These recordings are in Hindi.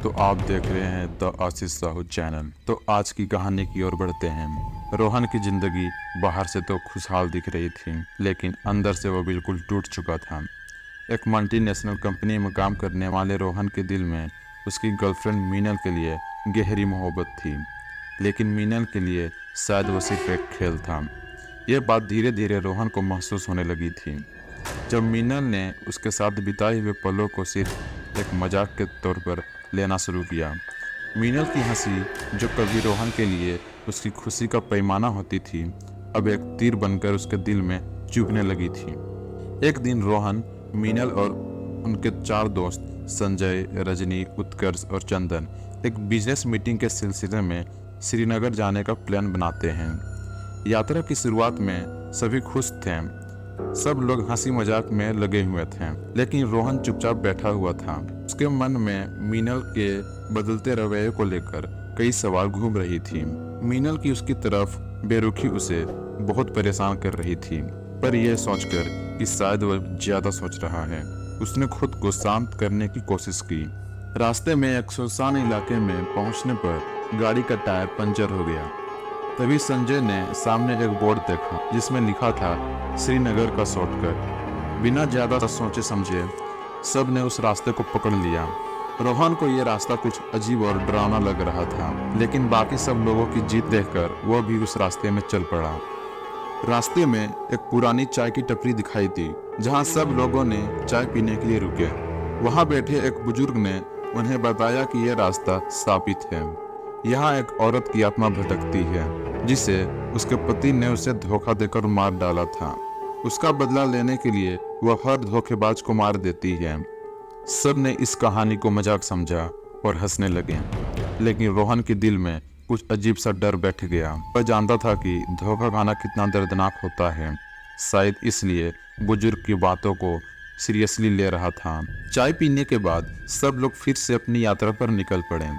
तो आप देख रहे हैं द आशीष साहू चैनल। तो आज की कहानी की ओर बढ़ते हैं। रोहन की जिंदगी बाहर से तो खुशहाल दिख रही थी, लेकिन अंदर से वो बिल्कुल टूट चुका था। एक मल्टीनेशनल कंपनी में काम करने वाले रोहन के दिल में उसकी गर्लफ्रेंड मीनल के लिए गहरी मोहब्बत थी, लेकिन मीनल के लिए शायद वो सिर्फ एक खेल था। ये बात धीरे धीरे रोहन को महसूस होने लगी थी। जब मीनल ने उसके साथ बिताए हुए पलों को सिर्फ एक मजाक के तौर पर लेना शुरू किया। मीनल की हंसी, जो कभी रोहन के लिए उसकी खुशी का पैमाना होती थी, अब एक तीर बनकर उसके दिल में चुभने लगी थी। एक दिन रोहन, मीनल और उनके 4 दोस्त संजय, रजनी, उत्कर्ष और चंदन एक बिजनेस मीटिंग के सिलसिले में श्रीनगर जाने का प्लान बनाते हैं। यात्रा की शुरुआत में सभी खुश थे, सब लोग हंसी मजाक में लगे हुए थे, लेकिन रोहन चुपचाप बैठा हुआ था। उसके मन में मीनल के बदलते रवैये को लेकर कई सवाल घूम रही थी। मीनल की उसकी तरफ बेरुखी उसे बहुत परेशान कर रही थी, पर यह सोचकर कि शायद वह ज्यादा सोच रहा है, उसने खुद को शांत करने की कोशिश की। रास्ते में एक सुनसान इलाके में पहुंचने पर गाड़ी का टायर पंचर हो गया। तभी संजय ने सामने एक बोर्ड देखा जिसमें लिखा था श्रीनगर का शॉर्टकट। बिना ज्यादा सोचे समझे सब ने उस रास्ते को पकड़ लिया। रोहन को यह रास्ता कुछ अजीब और डरावना लग रहा था, लेकिन बाकी सब लोगों की जीत देखकर वह भी उस रास्ते में चल पड़ा। रास्ते में एक पुरानी चाय की टपरी दिखाई दी, जहां सब लोगों ने चाय पीने के लिए रुके। वहां बैठे एक बुजुर्ग ने उन्हें बताया कि यह रास्ता शापित है। यहाँ एक औरत की आत्मा भटकती है, जिसे उसके पति ने उसे धोखा देकर मार डाला था। उसका बदला लेने के लिए वह हर धोखेबाज को मार देती है। सब ने इस कहानी को मजाक समझा और हंसने लगे, लेकिन रोहन के दिल में कुछ अजीब सा डर बैठ गया। वह जानता था कि धोखा खाना कितना दर्दनाक होता है, शायद इसलिए बुजुर्ग की बातों को सीरियसली ले रहा था। चाय पीने के बाद सब लोग फिर से अपनी यात्रा पर निकल पड़े।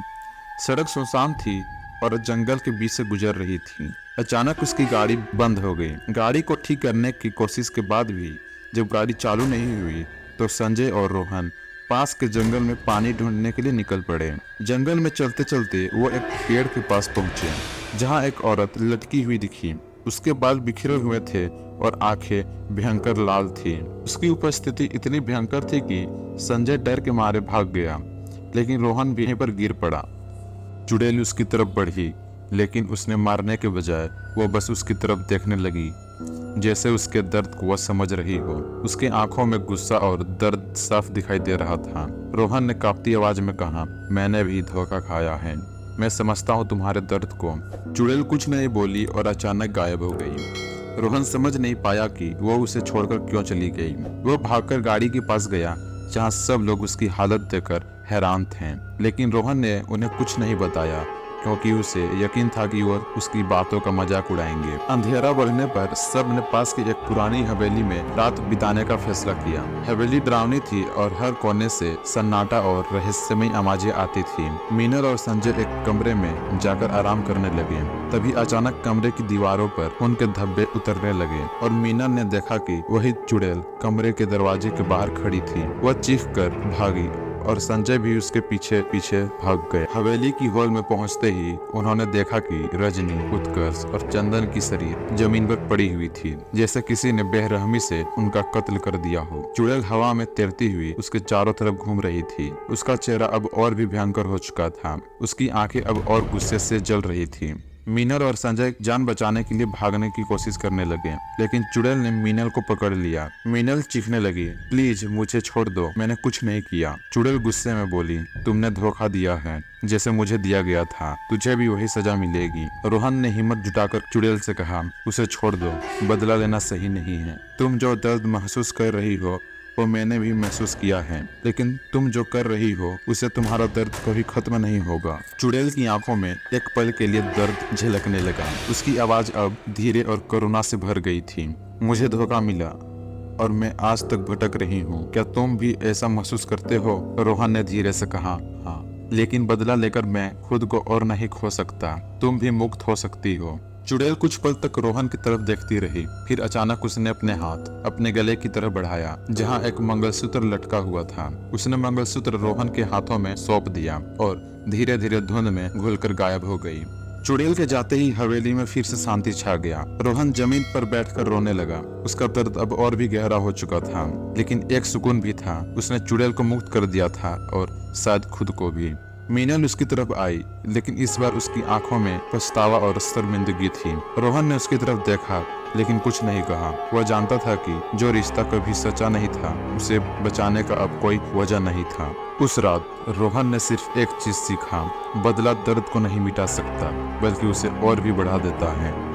सड़क सुनसान थी और जंगल के बीच से गुजर रही थी। अचानक उसकी गाड़ी बंद हो गई। गाड़ी को ठीक करने की कोशिश के बाद भी जब गाड़ी चालू नहीं हुई, तो संजय और रोहन पास के जंगल में पानी ढूंढने के लिए निकल पड़े। जंगल में चलते चलते वो एक पेड़ के पास पहुंचे, जहां एक औरत लटकी हुई दिखी। उसके बाल बिखरे हुए थे और आंखें भयंकर लाल थी। उसकी उपस्थिति इतनी भयंकर थी कि संजय डर के मारे भाग गया, लेकिन रोहन भी वहीं पर गिर पड़ा। चुड़ैल उसकी तरफ बढ़ी, लेकिन उसने मारने के बजाय वो बस उसकी तरफ देखने लगी, जैसे उसके दर्द को वह समझ रही हो। उसकी आंखों में गुस्सा और दर्द साफ दिखाई दे रहा था। रोहन ने कांपती आवाज में कहा, मैंने भी धोखा खाया है, मैं समझता हूँ तुम्हारे दर्द को। चुड़ैल कुछ नहीं बोली और अचानक गायब हो गई। रोहन समझ नहीं पाया कि वो उसे छोड़कर क्यों चली गई। वो भागकर गाड़ी के पास गया, जहाँ सब लोग उसकी हालत देखकर हैरान थे, लेकिन रोहन ने उन्हें कुछ नहीं बताया, क्योंकि उसे यकीन था कि वो उसकी बातों का मजाक उड़ाएंगे। अंधेरा बढ़ने पर सब ने पास की एक पुरानी हवेली में रात बिताने का फैसला किया। हवेली डरावनी थी और हर कोने से सन्नाटा और रहस्यमयी आवाजें आती थी। मीनल और संजय एक कमरे में जाकर आराम करने लगे। तभी अचानक कमरे की दीवारों पर उनके धब्बे उतरने लगे और मीनल ने देखा कि वही चुड़ैल कमरे के दरवाजे के बाहर खड़ी थी। वह चीख कर भागी और संजय भी उसके पीछे पीछे भाग गए। हवेली की हॉल में पहुंचते ही उन्होंने देखा कि रजनी, उत्कर्ष और चंदन की शरीर जमीन पर पड़ी हुई थी, जैसे किसी ने बेरहमी से उनका कत्ल कर दिया हो। चुड़ैल हवा में तैरती हुई उसके चारों तरफ घूम रही थी। उसका चेहरा अब और भी भयंकर हो चुका था। उसकी आंखें अब और गुस्से से जल रही थी। मीनल और संजय जान बचाने के लिए भागने की कोशिश करने लगे, लेकिन चुड़ैल ने मीनल को पकड़ लिया। मीनल चीखने लगी, प्लीज मुझे छोड़ दो, मैंने कुछ नहीं किया। चुड़ैल गुस्से में बोली, तुमने धोखा दिया है, जैसे मुझे दिया गया था, तुझे भी वही सजा मिलेगी। रोहन ने हिम्मत जुटाकर चुड़ैल से कहा, उसे छोड़ दो, बदला लेना सही नहीं है। तुम जो दर्द महसूस कर रही हो वो मैंने भी महसूस किया है, लेकिन तुम जो कर रही हो उसे तुम्हारा दर्द कभी खत्म नहीं होगा। चुड़ैल की आंखों में एक पल के लिए दर्द झलकने लगा। उसकी आवाज अब धीरे और करुणा से भर गई थी। मुझे धोखा मिला और मैं आज तक भटक रही हूँ, क्या तुम भी ऐसा महसूस करते हो? रोहन ने धीरे से कहा, हाँ, लेकिन बदला लेकर मैं खुद को और नहीं खो सकता। तुम भी मुक्त हो सकती हो। चुड़ैल कुछ पल तक रोहन की तरफ देखती रही, फिर अचानक उसने अपने हाथ अपने गले की तरफ बढ़ाया जहां एक मंगलसूत्र लटका हुआ था। उसने मंगलसूत्र रोहन के हाथों में सौंप दिया और धीरे धीरे धुंध में घुलकर गायब हो गई। चुड़ैल के जाते ही हवेली में फिर से शांति छा गया। रोहन जमीन पर बैठकर रोने लगा। उसका दर्द अब और भी गहरा हो चुका था, लेकिन एक सुकून भी था। उसने चुड़ैल को मुक्त कर दिया था और शायद खुद को भी। मीनल उसकी तरफ आई, लेकिन इस बार उसकी आंखों में पछतावा और शर्मिंदगी थी। रोहन ने उसकी तरफ देखा, लेकिन कुछ नहीं कहा। वह जानता था कि जो रिश्ता कभी सच्चा नहीं था, उसे बचाने का अब कोई वजह नहीं था। उस रात रोहन ने सिर्फ एक चीज सीखा, बदला दर्द को नहीं मिटा सकता, बल्कि उसे और भी बढ़ा देता है।